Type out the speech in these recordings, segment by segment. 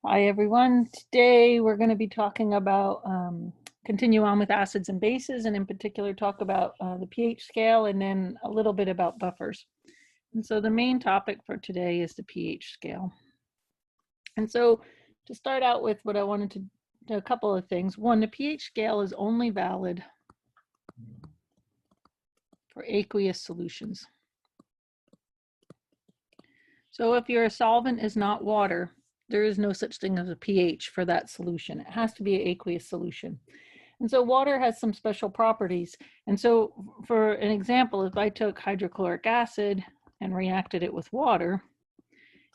Hi, everyone. Today we're going to be talking about, continue on with acids and bases, and in particular talk about the pH scale and then a little bit about buffers. And so the main topic for today is the pH scale. And so to start out with what I wanted to do, a couple of things. One, the pH scale is only valid for aqueous solutions. So if your solvent is not water, there is no such thing as a pH for that solution. It has to be an aqueous solution. And so water has some special properties. And so for an example, if I took hydrochloric acid and reacted it with water,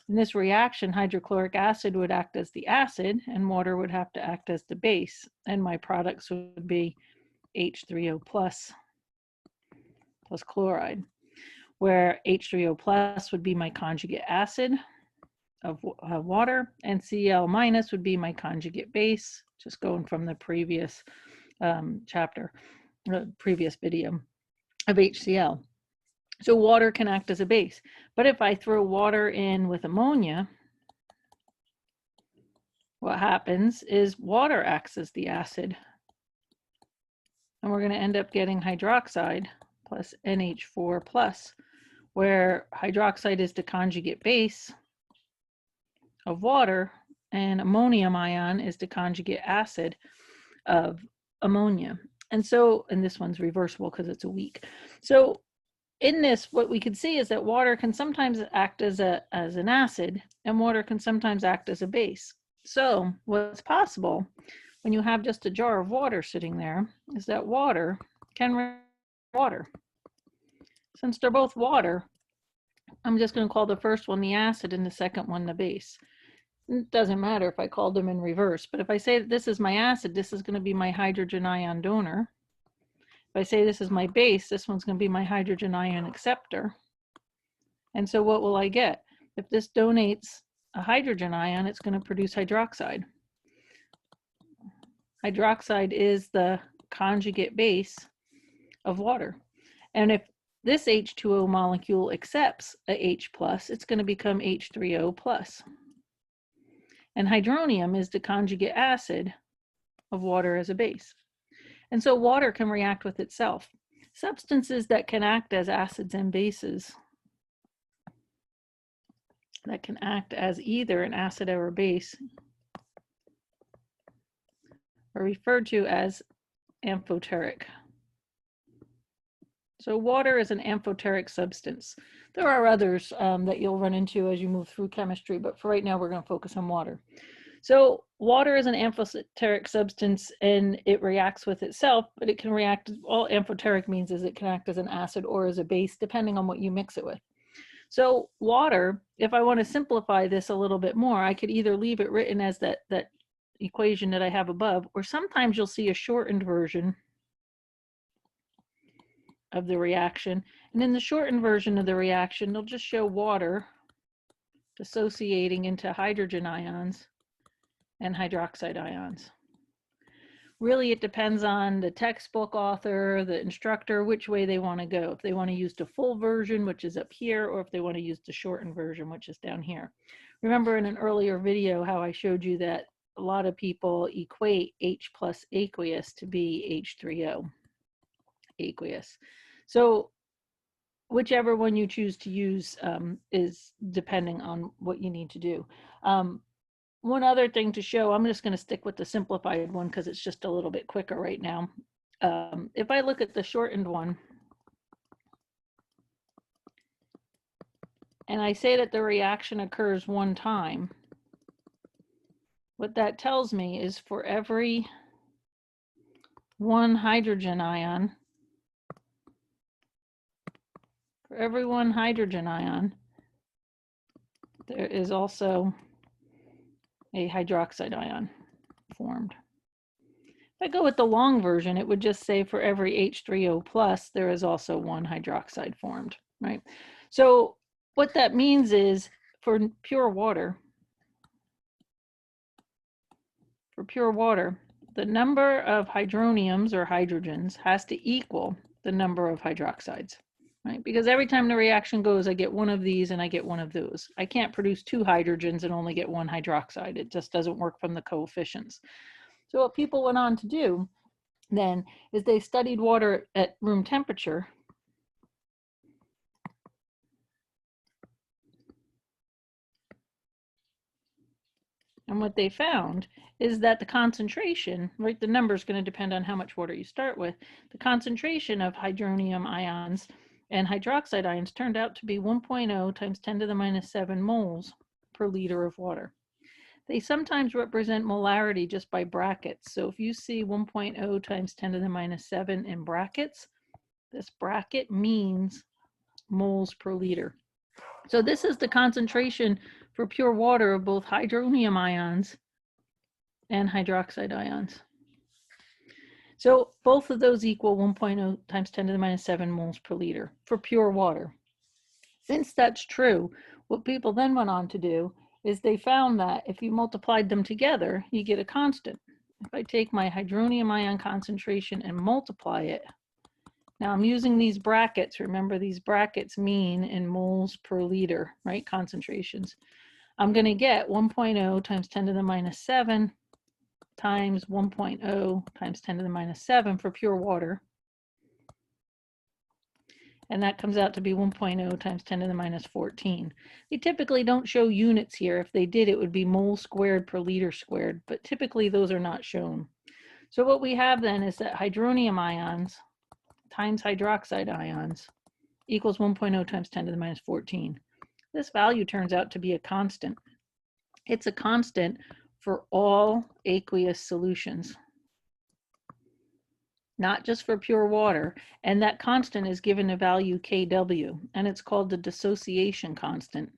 in this reaction, hydrochloric acid would act as the acid and water would have to act as the base. And my products would be H3O plus chloride, where H3O plus would be my conjugate acid of water, and Cl minus would be my conjugate base, just going from the previous previous video of HCl. So water can act as a base. But if I throw water in with ammonia, what happens is water acts as the acid. And we're going to end up getting hydroxide plus NH4 plus, where hydroxide is the conjugate base of water and ammonium ion is the conjugate acid of ammonia. And so, and this one's reversible because it's a weak. So in this, what we can see is that water can sometimes act as an acid, and water can sometimes act as a base. So what's possible when you have just a jar of water sitting there is that water can react with water. Since they're both water, I'm just going to call the first one the acid and the second one the base. It doesn't matter if I called them in reverse, but if I say that this is my acid, this is going to be my hydrogen ion donor. If I say this is my base, this one's going to be my hydrogen ion acceptor. And so what will I get? If this donates a hydrogen ion, it's going to produce hydroxide. Hydroxide is the conjugate base of water. And if this H2O molecule accepts a H plus, it's going to become H3O plus. And hydronium is the conjugate acid of water as a base. And so water can react with itself. Substances that can act as acids and bases, that can act as either an acid or a base, are referred to as amphoteric. So water is an amphoteric substance. There are others that you'll run into as you move through chemistry, but for right now, we're going to focus on water. So water is an amphoteric substance and it reacts with itself, but it can react, all amphoteric means is it can act as an acid or as a base, depending on what you mix it with. So water, if I want to simplify this a little bit more, I could either leave it written as that equation that I have above, or sometimes you'll see a shortened version of the reaction. And in the shortened version of the reaction, they'll just show water dissociating into hydrogen ions and hydroxide ions. Really, it depends on the textbook author, the instructor, which way they want to go. If they want to use the full version, which is up here, or if they want to use the shortened version, which is down here. Remember in an earlier video how I showed you that a lot of people equate H plus aqueous to be H3O aqueous. So whichever one you choose to use is depending on what you need to do. One other thing to show, I'm just going to stick with the simplified one because it's just a little bit quicker right now. If I look at the shortened one, and I say that the reaction occurs one time, what that tells me is for every one hydrogen ion, there is also a hydroxide ion formed. If I go with the long version, it would just say for every H3O plus, there is also one hydroxide formed, right? So what that means is for pure water, the number of hydroniums or hydrogens has to equal the number of hydroxides. right? Because every time the reaction goes, I get one of these and I get one of those. I can't produce 2 hydrogens and only get 1 hydroxide. It just doesn't work from the coefficients. So what people went on to do then is they studied water at room temperature. And what they found is that the concentration, right, the number is going to depend on how much water you start with. The concentration of hydronium ions and hydroxide ions turned out to be 1.0 times 10 to the minus 7 moles per liter of water. They sometimes represent molarity just by brackets. So if you see 1.0 times 10 to the minus 7 in brackets, this bracket means moles per liter. So this is the concentration for pure water of both hydronium ions and hydroxide ions. So both of those equal 1.0 times 10 to the minus 7 moles per liter for pure water. Since that's true, what people then went on to do is they found that if you multiplied them together, you get a constant. If I take my hydronium ion concentration and multiply it, now I'm using these brackets. Remember, these brackets mean in moles per liter, right? Concentrations. I'm going to get 1.0 times 10 to the minus 7 times 1.0 times 10 to the minus 7 for pure water. And that comes out to be 1.0 times 10 to the minus 14. They typically don't show units here. If they did, it would be mole squared per liter squared, but typically those are not shown. So what we have then is that hydronium ions times hydroxide ions equals 1.0 times 10 to the minus 14. This value turns out to be a constant. It's a constant for all aqueous solutions, not just for pure water. And that constant is given a value Kw, and it's called the dissociation constant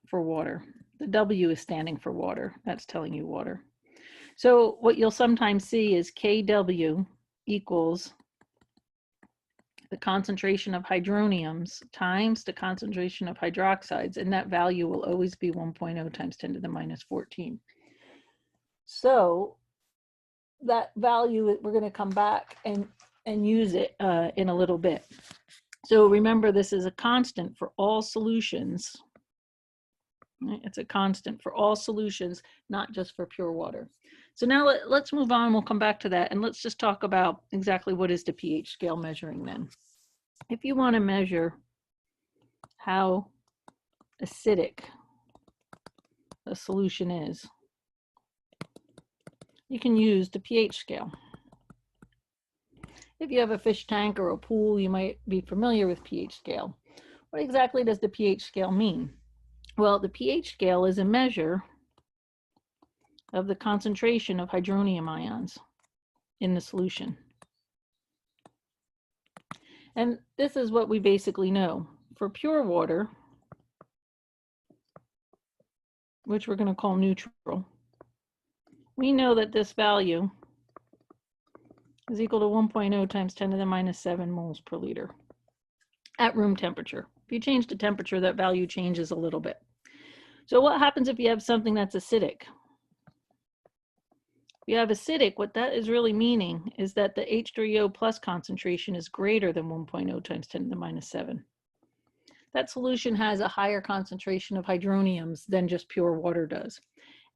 for water. The W is standing for water. That's telling you water. So what you'll sometimes see is Kw equals the concentration of hydroniums times the concentration of hydroxides, and that value will always be 1.0 times 10 to the minus 14. So that value, we're going to come back and use it in a little bit. So remember, this is a constant for all solutions. Right? It's a constant for all solutions, not just for pure water. So now let's move on. We'll come back to that, and let's just talk about exactly what is the pH scale measuring then. If you want to measure how acidic a solution is, you can use the pH scale. If you have a fish tank or a pool, you might be familiar with pH scale. What exactly does the pH scale mean? Well, the pH scale is a measure of the concentration of hydronium ions in the solution. And this is what we basically know. For pure water, which we're going to call neutral, we know that this value is equal to 1.0 times 10 to the minus 7 moles per liter at room temperature. If you change the temperature, that value changes a little bit. So what happens if you have something that's acidic? If you have acidic, what that is really meaning is that the H3O plus concentration is greater than 1.0 times 10 to the minus 7. That solution has a higher concentration of hydroniums than just pure water does.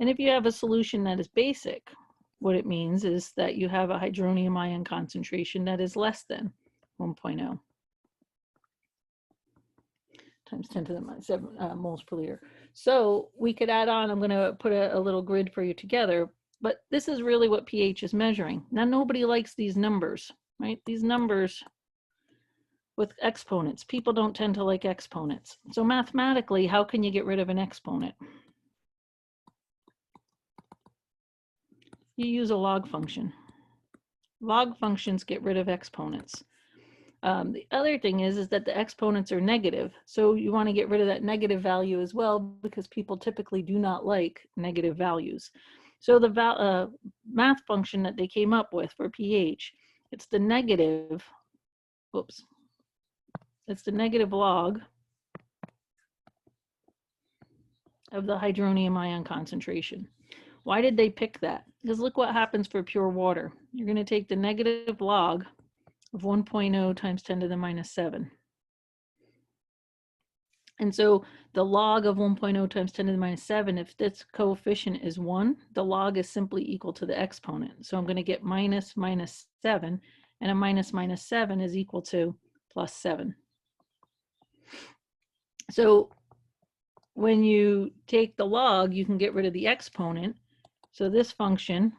And if you have a solution that is basic, what it means is that you have a hydronium ion concentration that is less than 1.0 times 10 to the minus 7 moles per liter. So we could add on, I'm going to put a little grid for you together, but this is really what pH is measuring. Now, nobody likes these numbers, right? These numbers with exponents. People don't tend to like exponents. So mathematically, how can you get rid of an exponent? You use a log function. Log functions get rid of exponents. The other thing is that the exponents are negative. So you want to get rid of that negative value as well, because people typically do not like negative values. So the math function that they came up with for pH, it's the negative, it's the negative log of the hydronium ion concentration. Why did they pick that? Because look what happens for pure water. You're going to take the negative log of 1.0 times 10 to the minus 7. And so the log of 1.0 times 10 to the minus 7, if this coefficient is 1, the log is simply equal to the exponent. So I'm going to get minus 7, and a minus 7 is equal to plus 7. So when you take the log, you can get rid of the exponent. So this function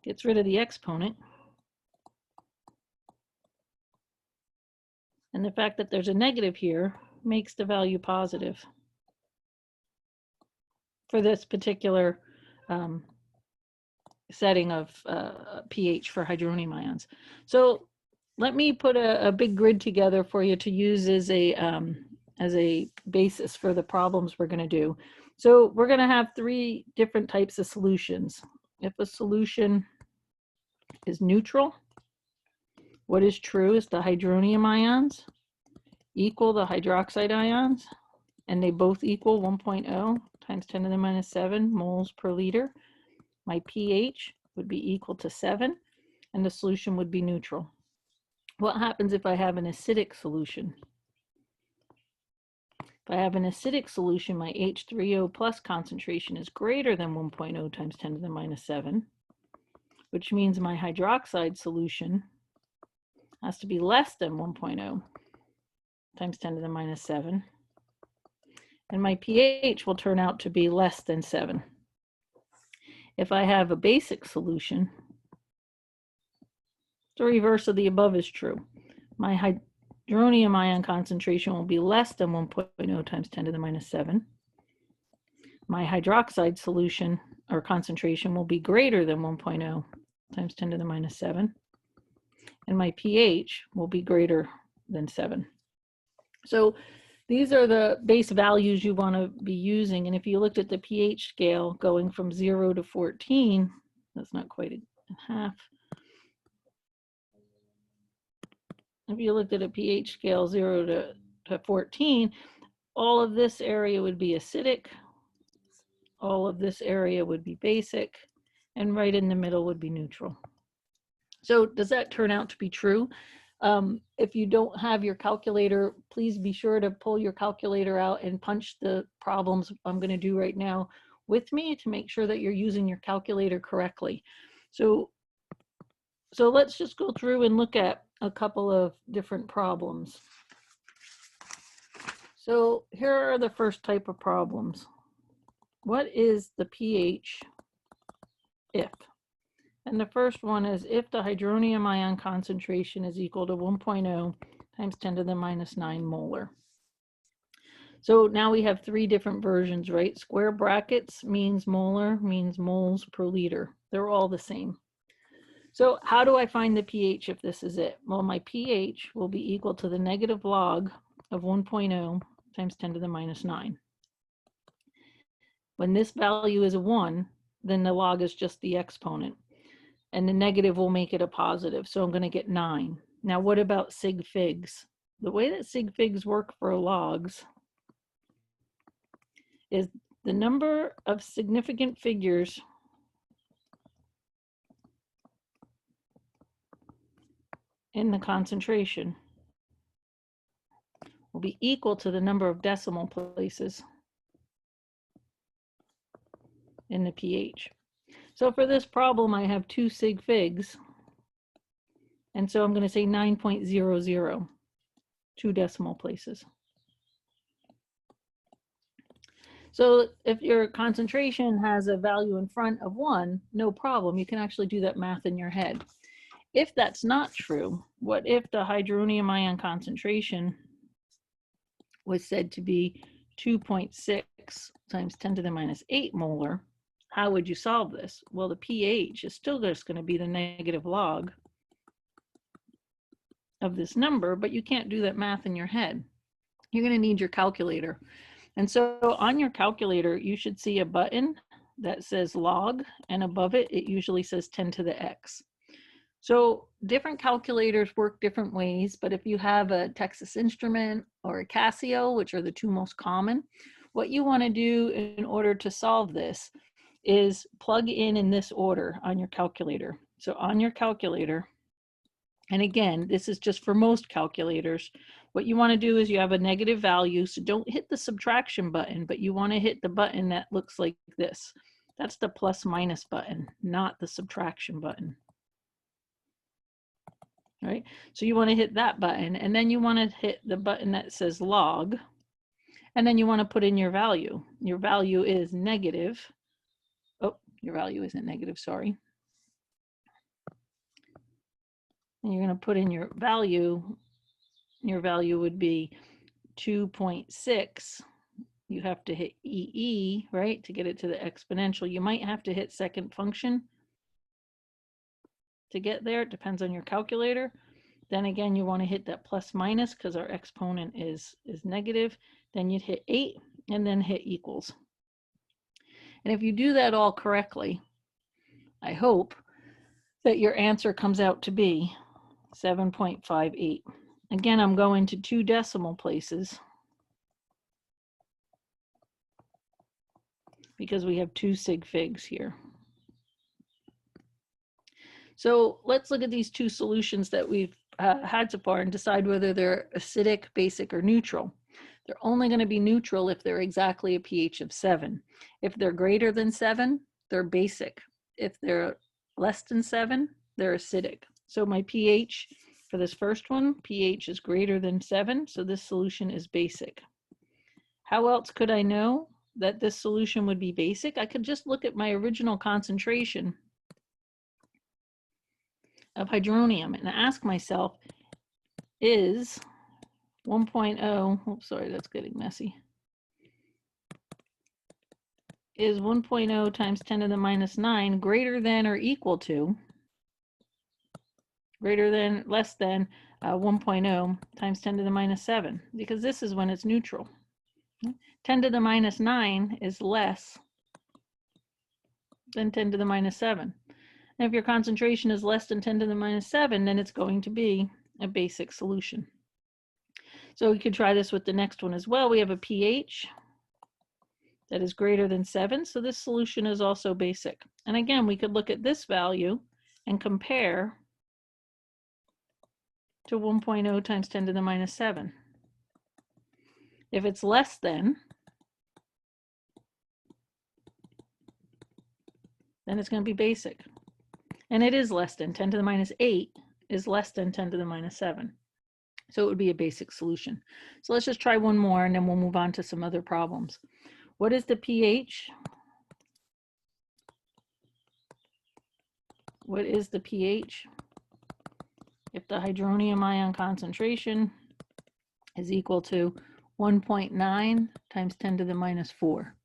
gets rid of the exponent. And the fact that there's a negative here makes the value positive for this particular setting of pH for hydronium ions. So let me put a big grid together for you to use as a basis for the problems we're going to do. So we're going to have 3 different types of solutions. If a solution is neutral, what is true is the hydronium ions equal the hydroxide ions, and they both equal 1.0 times 10 to the minus 7 moles per liter. My pH would be equal to 7, and the solution would be neutral. What happens if I have an acidic solution? If I have an acidic solution, my H3O plus concentration is greater than 1.0 times 10 to the minus 7, which means my hydroxide solution has to be less than 1.0 times 10 to the minus 7. And my pH will turn out to be less than 7. If I have a basic solution, the reverse of the above is true. My hydronium ion concentration will be less than 1.0 times 10 to the minus 7. My hydroxide solution or concentration will be greater than 1.0 times 10 to the minus 7. And my pH will be greater than 7. So these are the base values you want to be using. And if you looked at the pH scale going from 0 to 14, that's not quite half. If you looked at a pH scale 0 to 14, all of this area would be acidic, all of this area would be basic, and right in the middle would be neutral. So does that turn out to be true? If you don't have your calculator, please be sure to pull your calculator out and punch the problems I'm going to do right now with me to make sure that you're using your calculator correctly. So let's just go through and look at a couple of different problems. So here are the first type of problems. What is the pH if? And the first one is if the hydronium ion concentration is equal to 1.0 times 10 to the minus 9 molar. So now we have 3 different versions, right? Square brackets means molar, means moles per liter. They're all the same. So how do I find the pH if this is it? Well, my pH will be equal to the negative log of 1.0 times 10 to the minus 9. When this value is a 1, then the log is just the exponent. And the negative will make it a positive. So I'm going to get 9. Now, what about sig figs? The way that sig figs work for logs is the number of significant figures in the concentration will be equal to the number of decimal places in the pH. So for this problem, I have 2 sig figs. And so I'm going to say 9.00, 2 decimal places. So if your concentration has a value in front of 1, no problem. You can actually do that math in your head. If that's not true, what if the hydronium ion concentration was said to be 2.6 times 10 to the minus 8 molar? How would you solve this? Well, the pH is still just going to be the negative log of this number, but you can't do that math in your head. You're going to need your calculator. And so on your calculator, you should see a button that says log, and above it, it usually says 10 to the x. So different calculators work different ways, but if you have a Texas Instrument or a Casio, which are the two most common, what you want to do in order to solve this is plug in this order on your calculator. So on your calculator, and again, this is just for most calculators, what you want to do is you have a negative value, so don't hit the subtraction button, but you want to hit the button that looks like this. That's the plus minus button, not the subtraction button. Right? So you want to hit that button, and then you want to hit the button that says log, and then you want to put in your value. Your value is negative. Oh, your value isn't negative, sorry. And you're going to put in your value. Your value would be 2.6. You have to hit EE, right, to get it to the exponential. You might have to hit second function to get there. It depends on your calculator. Then again, you want to hit that plus minus because our exponent is negative. Then you'd hit 8 and then hit equals. And if you do that all correctly, I hope that your answer comes out to be 7.58. Again, I'm going to 2 decimal places because we have 2 sig figs here. So let's look at these 2 solutions that we've had so far and decide whether they're acidic, basic, or neutral. They're only going to be neutral if they're exactly a pH of 7. If they're greater than 7, they're basic. If they're less than 7, they're acidic. So my pH for this first one, pH is greater than 7, so this solution is basic. How else could I know that this solution would be basic? I could just look at my original concentration of hydronium and ask myself, is 1.0, oops, sorry, that's getting messy. Is 1.0 times 10 to the minus 9 greater than or equal to, less than 1.0 times 10 to the minus 7? Because this is when it's neutral. 10 to the minus 9 is less than 10 to the minus 7. And if your concentration is less than 10 to the minus 7, then it's going to be a basic solution. So we could try this with the next one as well. We have a pH that is greater than 7, so this solution is also basic. And again, we could look at this value and compare to 1.0 times 10 to the minus 7. If it's less than, then it's going to be basic. And it is less than 10 to the minus 8 is less than 10 to the minus 7. So it would be a basic solution. So let's just try one more and then we'll move on to some other problems. What is the pH? What is the pH? If the hydronium ion concentration is equal to 1.9 times 10 to the minus 4.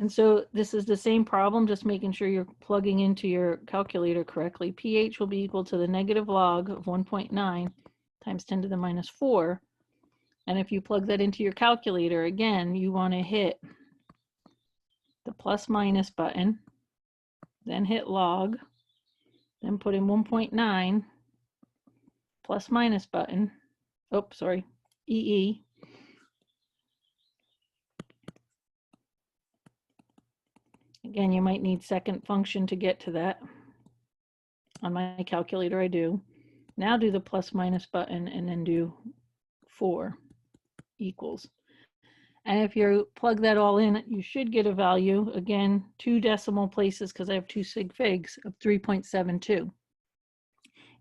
And so this is the same problem, just making sure you're plugging into your calculator correctly. pH will be equal to the negative log of 1.9 times 10 to the minus 4. And if you plug that into your calculator, again, you want to hit the plus minus button, then hit log, then put in 1.9, plus minus button, oops, sorry, EE. Again, you might need second function to get to that. On my calculator, I do. Now do the plus minus button and then do 4 equals. And if you plug that all in, you should get a value, again, 2 decimal places because I have 2 sig figs, of 3.72.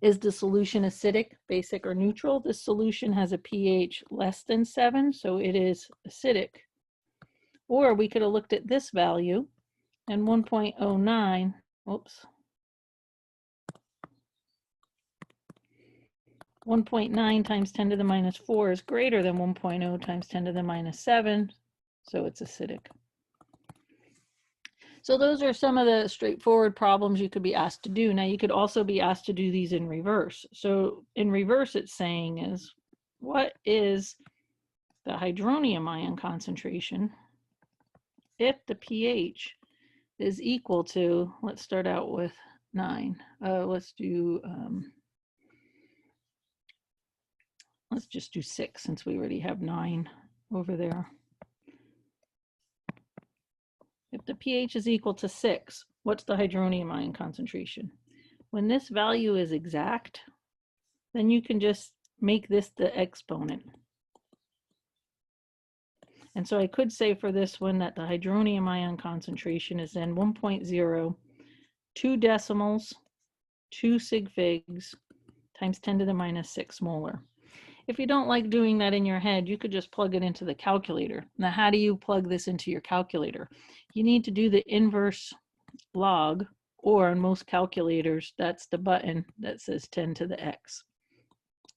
Is the solution acidic, basic, or neutral? This solution has a pH less than 7, so it is acidic. Or we could have looked at this value, and 1.09, oops, 1.9 times 10 to the minus 4 is greater than 1.0 times 10 to the minus 7, so it's acidic. So those are some of the straightforward problems you could be asked to do. Now you could also be asked to do these in reverse. So in reverse, it's saying is, what is the hydronium ion concentration if the pH is equal to, let's start out with 9. Let's just do 6 since we already have 9 over there. If the pH is equal to 6, what's the hydronium ion concentration? When this value is exact, then you can just make this the exponent. And so I could say for this one that the hydronium ion concentration is then 1.0, 2 decimals, 2 sig figs times 10 to the minus 6 molar. If you don't like doing that in your head, you could just plug it into the calculator. Now, how do you plug this into your calculator? You need to do the inverse log, or in most calculators, that's the button that says 10 to the x.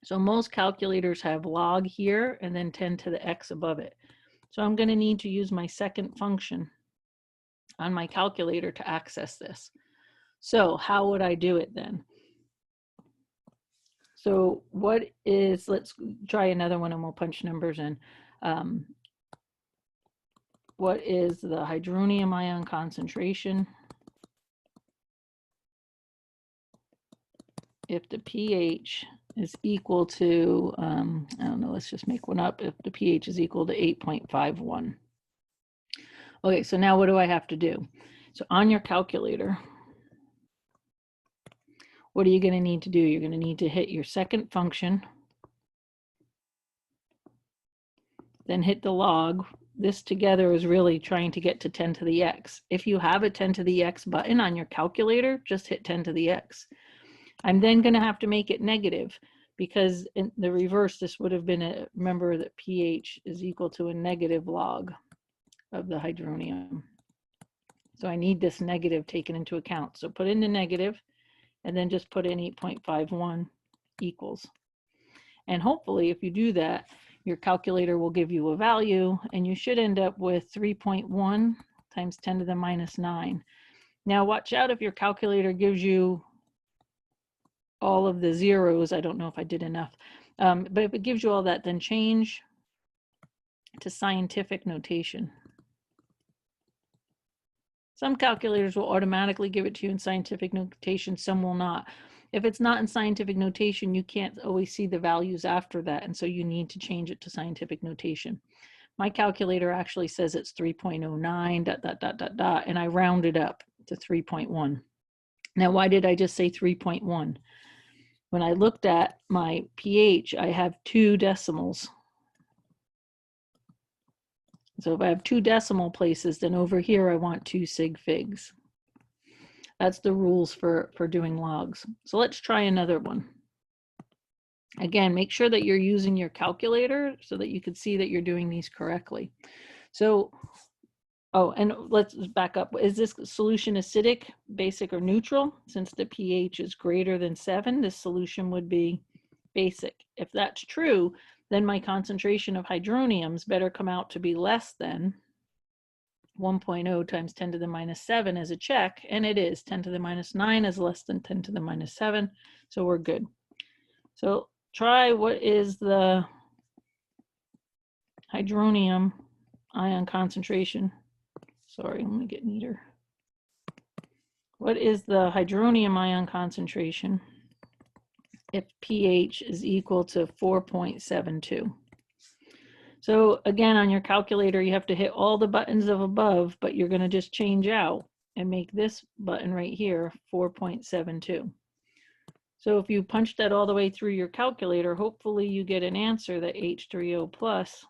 So most calculators have log here and then 10 to the x above it. So I'm going to need to use my second function on my calculator to access this. So how would I do it then? So what is, let's try another one and we'll punch numbers in. What is the hydronium ion concentration if the pH is equal to, I don't know, let's just make one up, if the pH is equal to 8.51. Okay, so now what do I have to do? So on your calculator, what are you going to need to do? You're going to need to hit your second function, then hit the log. This together is really trying to get to 10 to the x. If you have a 10 to the x button on your calculator, just hit 10 to the x. I'm then going to have to make it negative because in the reverse, this would have been remember that pH is equal to a negative log of the hydronium. So I need this negative taken into account. So put in the negative and then just put in 8.51 equals. And hopefully if you do that, your calculator will give you a value and you should end up with 3.1 times 10 to the minus 9. Now watch out if your calculator gives you all of the zeros. I don't know if I did enough, but if it gives you all that, then change to scientific notation. Some calculators will automatically give it to you in scientific notation, some will not. If it's not in scientific notation, you can't always see the values after that, and so you need to change it to scientific notation. My calculator actually says it's 3.09 ... and I rounded up to 3.1. Now, why did I just say 3.1? When I looked at my pH, I have 2 decimals. So if I have 2 decimal places, then over here I want 2 sig figs. That's the rules for doing logs. So let's try another one. Again, make sure that you're using your calculator so that you can see that you're doing these correctly. So, oh, and let's back up. Is this solution acidic, basic, or neutral? Since the pH is greater than 7, this solution would be basic. If that's true, then my concentration of hydroniums better come out to be less than 1.0 times 10 to the minus 7 as a check, and it is. 10 to the minus 9 is less than 10 to the minus 7, so we're good. So try what is the hydronium ion concentration. Sorry, let me get neater. What is the hydronium ion concentration if pH is equal to 4.72? So again, on your calculator, you have to hit all the buttons of above, but you're going to just change out and make this button right here 4.72. So if you punch that all the way through your calculator, hopefully you get an answer that H3O plus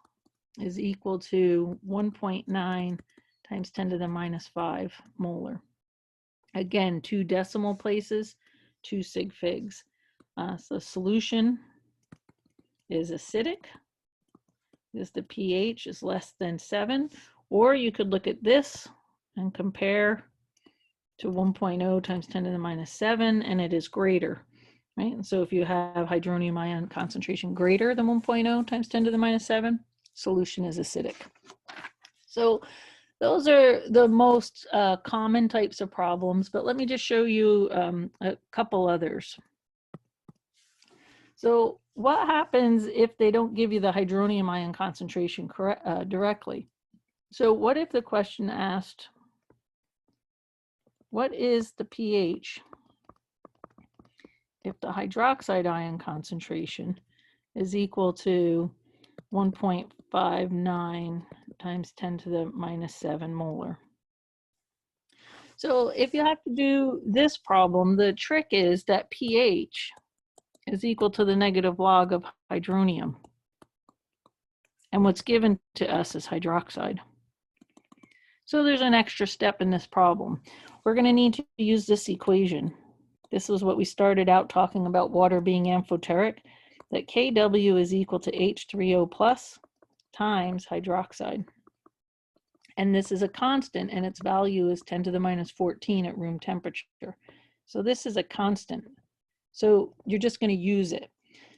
is equal to 1.9 times 10 to the minus 5 molar. Again, 2 decimal places, 2 sig figs. So solution is acidic. Is the pH is less than 7, or you could look at this and compare to 1.0 times 10 to the minus 7, and it is greater, right? And so if you have hydronium ion concentration greater than 1.0 times 10 to the minus 7, solution is acidic. So those are the most common types of problems, but let me just show you a couple others. So what happens if they don't give you the hydronium ion concentration directly? So what if the question asked, what is the pH if the hydroxide ion concentration is equal to 1.59 times 10 to the minus 7 molar. So if you have to do this problem, the trick is that pH is equal to the negative log of hydronium. And what's given to us is hydroxide. So there's an extra step in this problem. We're going to need to use this equation. This is what we started out talking about water being amphoteric, that Kw is equal to H3O plus times hydroxide. And this is a constant, and its value is 10 to the minus 14 at room temperature. So this is a constant. So you're just going to use it.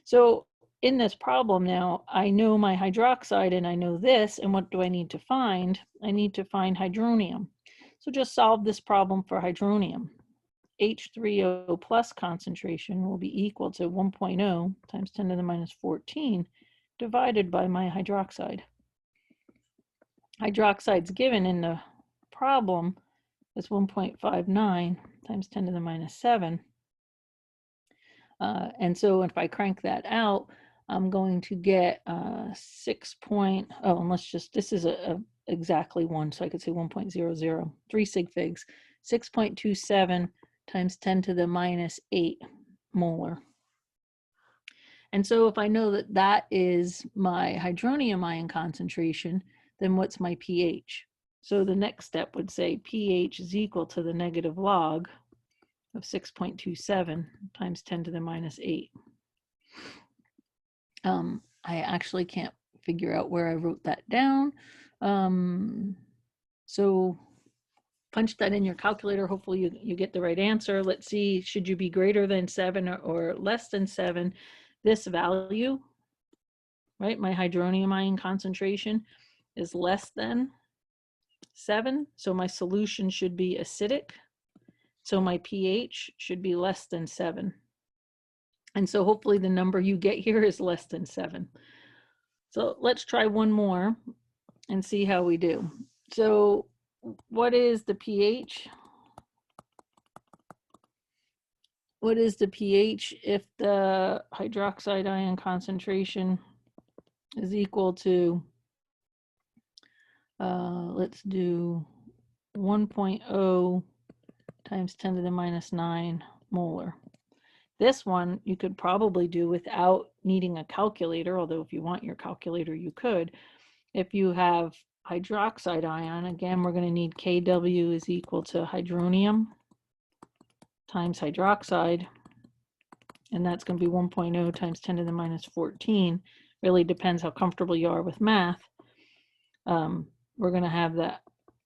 So in this problem now, I know my hydroxide and I know this, and what do I need to find? I need to find hydronium. So just solve this problem for hydronium. H3O plus concentration will be equal to 1.0 times 10 to the minus 14 divided by my hydroxide. Hydroxide's given in the problem is 1.59 times 10 to the minus 7. And so if I crank that out, I'm going to get 6. And let's just, this is exactly 1, so I could say 1.00, 3 sig figs, 6.27 times 10 to the minus 8 molar. And so if I know that that is my hydronium ion concentration, then what's my pH? So the next step would say pH is equal to the negative log of 6.27 times 10 to the minus 8. I actually can't figure out where I wrote that down. So punch that in your calculator. Hopefully you get the right answer. Let's see, should you be greater than 7 or less than 7? This value, right, my hydronium ion concentration is less than 7. So my solution should be acidic. So my pH should be less than 7. And so hopefully the number you get here is less than 7. So let's try one more and see how we do. So what is the pH? What is the pH if the hydroxide ion concentration is equal to, let's do 1.0 times 10 to the minus 9 molar. This one you could probably do without needing a calculator, although if you want your calculator, you could. If you have hydroxide ion, again, we're going to need Kw is equal to hydronium times hydroxide, and that's going to be 1.0 times 10 to the minus 14. Really depends how comfortable you are with math. We're going to have that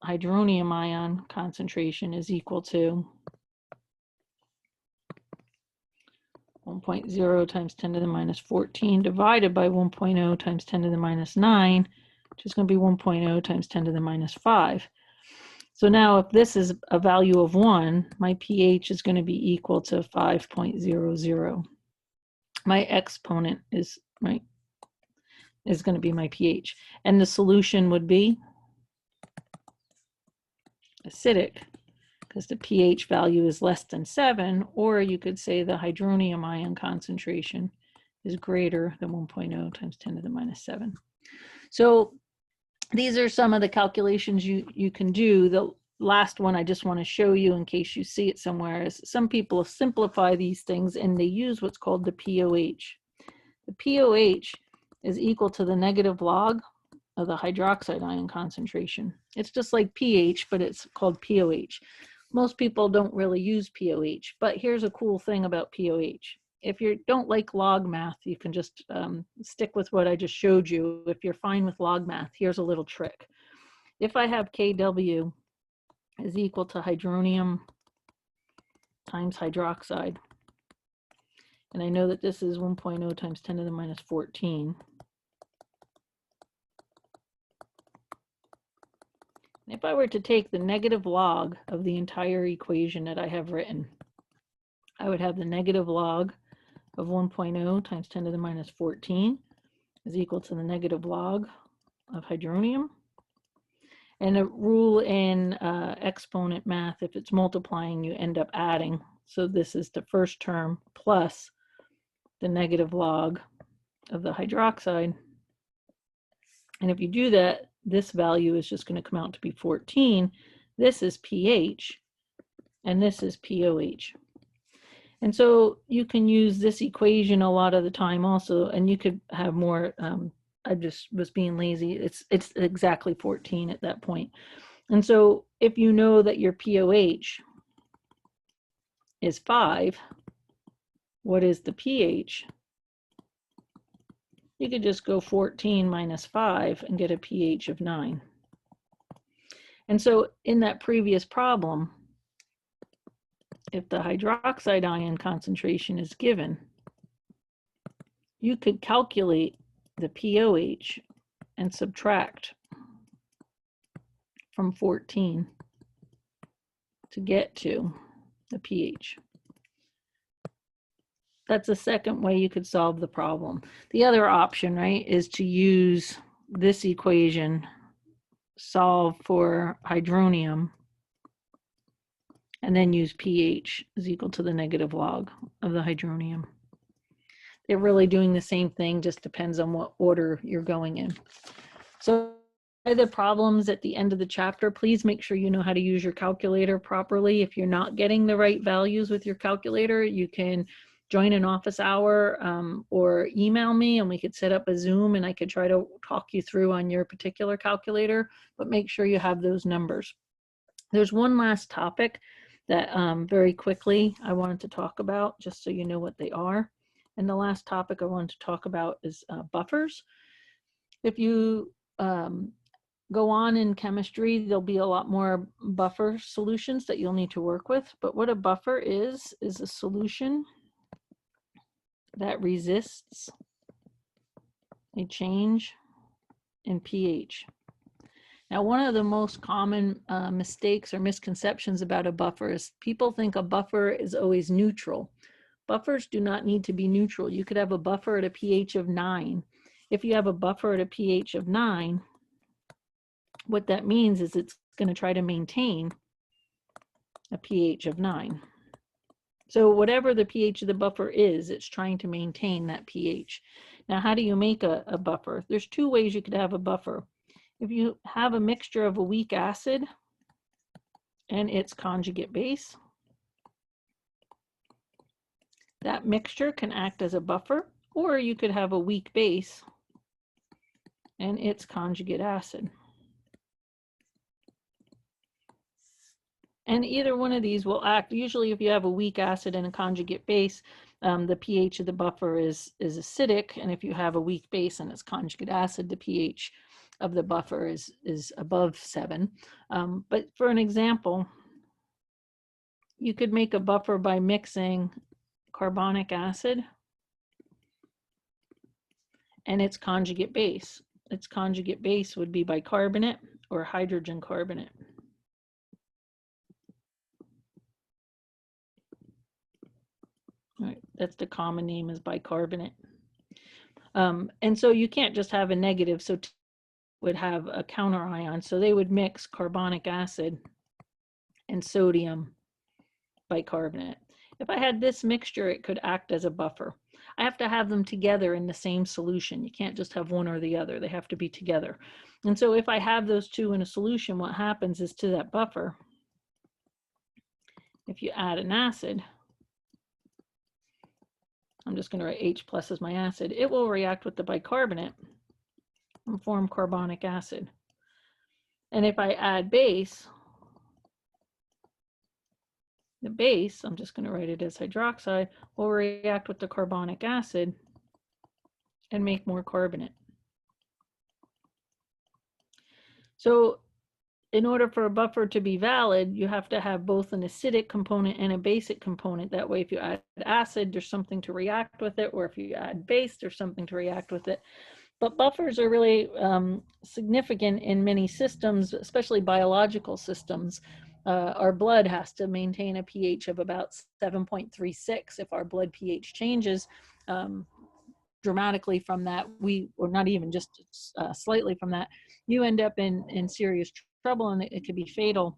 hydronium ion concentration is equal to 1.0 times 10 to the minus 14 divided by 1.0 times 10 to the minus 9, which is going to be 1.0 times 10 to the minus 5. So now if this is a value of 1, my pH is going to be equal to 5.00. My exponent is going to be my pH. And the solution would be acidic, because the pH value is less than 7, or you could say the hydronium ion concentration is greater than 1.0 times 10 to the minus 7. So these are some of the calculations you can do. The last one I just want to show you in case you see it somewhere is some people simplify these things and they use what's called the POH. The POH is equal to the negative log of the hydroxide ion concentration. It's just like pH, but it's called POH. Most people don't really use POH, but here's a cool thing about POH. If you don't like log math, you can just stick with what I just showed you. If you're fine with log math, here's a little trick. If I have Kw is equal to hydronium times hydroxide, and I know that this is 1.0 times 10 to the minus 14, if I were to take the negative log of the entire equation that I have written, I would have the negative log of 1.0 times 10 to the minus 14 is equal to the negative log of hydronium. And a rule in exponent math, if it's multiplying, you end up adding. So this is the first term plus the negative log of the hydroxide. And if you do that, this value is just going to come out to be 14. This is pH, and this is POH. And so you can use this equation a lot of the time also, and you could have more, I just was being lazy. It's exactly 14 at that point. And so if you know that your POH is 5, what is the pH? You could just go 14 minus 5 and get a pH of 9. And so in that previous problem, if the hydroxide ion concentration is given, you could calculate the POH and subtract from 14 to get to the pH. That's the second way you could solve the problem. The other option, right, is to use this equation, solve for hydronium, and then use pH is equal to the negative log of the hydronium. They're really doing the same thing, just depends on what order you're going in. So the problems at the end of the chapter, please make sure you know how to use your calculator properly. If you're not getting the right values with your calculator, you can join an office hour or email me, and we could set up a Zoom and I could try to talk you through on your particular calculator, but make sure you have those numbers. There's one last topic that very quickly I wanted to talk about, just so you know what they are. And the last topic I wanted to talk about is buffers. If you go on in chemistry, there'll be a lot more buffer solutions that you'll need to work with. But what a buffer is a solution that resists a change in pH. Now, one of the most common mistakes or misconceptions about a buffer is people think a buffer is always neutral. Buffers do not need to be neutral. You could have a buffer at a pH of 9. If you have a buffer at a pH of 9, what that means is it's going to try to maintain a pH of 9. So whatever the pH of the buffer is, it's trying to maintain that pH. Now, how do you make a buffer? There's two ways you could have a buffer. If you have a mixture of a weak acid and its conjugate base, that mixture can act as a buffer, or you could have a weak base and its conjugate acid. And either one of these will act. Usually if you have a weak acid and a conjugate base, the pH of the buffer is acidic, and if you have a weak base and its conjugate acid, the pH of the buffer is above 7. But for an example, you could make a buffer by mixing carbonic acid and its conjugate base. Its conjugate base would be bicarbonate or hydrogen carbonate. All right, that's the common name, is bicarbonate. And so you can't just have a negative, so would have a counter ion. So they would mix carbonic acid and sodium bicarbonate. If I had this mixture, it could act as a buffer. I have to have them together in the same solution. You can't just have one or the other. They have to be together. And so if I have those two in a solution, what happens is to that buffer, if you add an acid, I'm just going to write H plus as my acid, it will react with the bicarbonate and form carbonic acid. And if I add base, the base, I'm just going to write it as hydroxide, will react with the carbonic acid and make more carbonate. So in order for a buffer to be valid, you have to have both an acidic component and a basic component. That way, if you add acid, there's something to react with it, or if you add base, there's something to react with it. But buffers are really significant in many systems, especially biological systems. Our blood has to maintain a pH of about 7.36. If our blood pH changes dramatically from that, or not even just slightly from that, you end up in serious trouble, and it could be fatal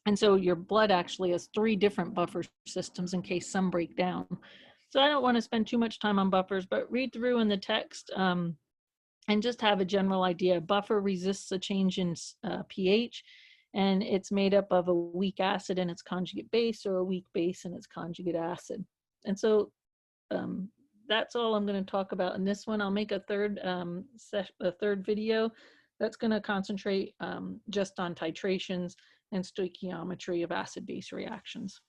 And so your blood actually has 3 different buffer systems in case some break down. So I don't want to spend too much time on buffers, but read through in the text and just have a general idea. Buffer resists a change in pH, and it's made up of a weak acid and its conjugate base, or a weak base and its conjugate acid. And so that's all I'm going to talk about in this one. I'll make a third video that's going to concentrate just on titrations and stoichiometry of acid-base reactions.